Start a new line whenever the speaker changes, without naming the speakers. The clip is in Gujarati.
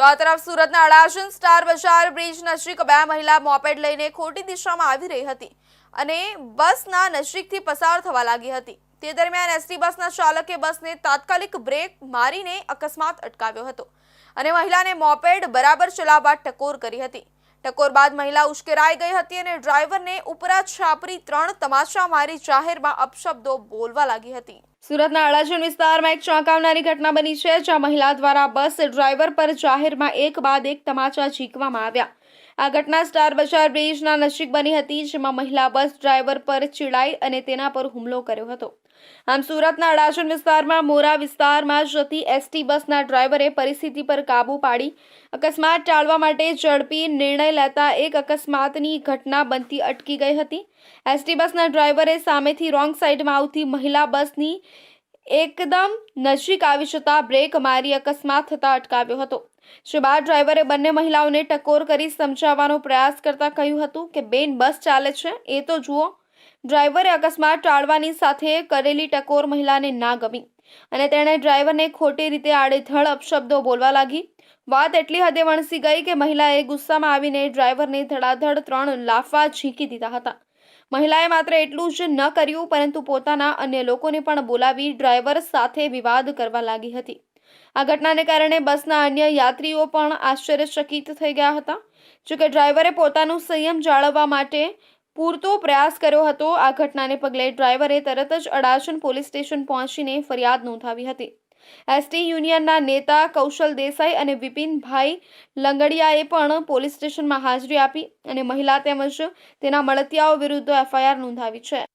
તો આ તરફ સુરતના અડાજણ સ્ટાર બજાર બ્રિજ નજીક બે મહિલા મોપેડ લઈને ખોટી દિશામાં આવી રહી હતી અને બસના નજીકથી પસાર થવા લાગી હતી। તે દરમિયાન એસટી બસના ચાલકે બસને તાત્કાલિક બ્રેક મારીને અકસ્માત અટકાવ્યો હતો અને મહિલાને મોપેડ બરાબર ચલાવવા ટકોર કરી હતી। ટકોર બાદ મહિલા ઉશ્કેરાઈ ગઈ હતી અને ડ્રાઈવરને ઉપરા છાપરી 3 તમાચા મારી જાહેરમાં અપશબ્દો બોલવા લાગી હતી। સુરતના અડાજણ વિસ્તારમાં એક ચોંકાવનારી ઘટના બની છે, જ્યાં મહિલા દ્વારા બસ ડ્રાઈવર પર જાહેરમાં એક બાદ એક તમાચા ઝીંકવામાં આવ્યા। આ ઘટના સ્ટાર બજાર બ્રિજના નજીક બની હતી, જેમાં મહિલા બસ ડ્રાઈવર પર ચીડાઈ અને તેના પર હુમલો કર્યો હતો। આમ સુરતના અડાજણ વિસ્તારમાં મોરા વિસ્તારમાં જતી એસટી બસના ડ્રાઈવરે પરિસ્થિતિ પર કાબૂ પાડી અકસ્માત ટાળવા માટે ઝડપી નિર્ણય લેતા એક અકસ્માતની ઘટના બનતી અટકી ગઈ હતી। એસટી બસના ડ્રાઈવરે સામેથી રોંગ સાઈડમાં આવતી મહિલા બસની એકદમ નજીક આવી જતા બ્રેક મારી અકસ્માત થતા અટકાવ્યો હતો। જે બાદ ડ્રાઈવરે બંને મહિલાઓને ટકોર કરી સમજાવવાનો પ્રયાસ કરતા કહ્યું હતું કે બેન, બસ ચાલે છે એ તો જુઓ। ડ્રાઈવરે અકસ્માત ટાળવાની સાથે કરેલી ટકોર મહિલાને ના ગમી અને તેણે ડ્રાઈવરને ખોટી રીતે આડેધડ અપશબ્દો બોલવા લાગી। વાત એટલી હદે વણસી ગઈ કે મહિલાએ ગુસ્સામાં આવીને ડ્રાઈવરને ધડાધડ 3 લાફા ઝીંકી દીધા હતા। મહિલાએ માત્ર એટલું જ ન કર્યું, પરંતુ પોતાના અન્ય લોકોને પણ બોલાવી ડ્રાઈવર સાથે વિવાદ કરવા લાગી હતી। આ ઘટનાને કારણે બસના અન્ય યાત્રીઓ પણ આશ્ચર્યચકિત થઈ ગયા હતા। જોકે ડ્રાઈવરે પોતાનું સંયમ જાળવવા માટે પૂરતો પ્રયાસ કર્યો હતો। આ ઘટનાને પગલે ડ્રાઈવરે તરત જ અડાજણ પોલીસ સ્ટેશન પહોંચીને ફરિયાદ નોંધાવી હતી। એસટી યુનિયનના નેતા કૌશલ દેસાઈ અને વિપિનભાઈ લંગડિયાએ પણ પોલીસ સ્ટેશનમાં હાજરી આપી અને મહિલા તેમજ તેના મળતિયાઓ વિરુદ્ધ એફઆઈઆર નોંધાવી છે।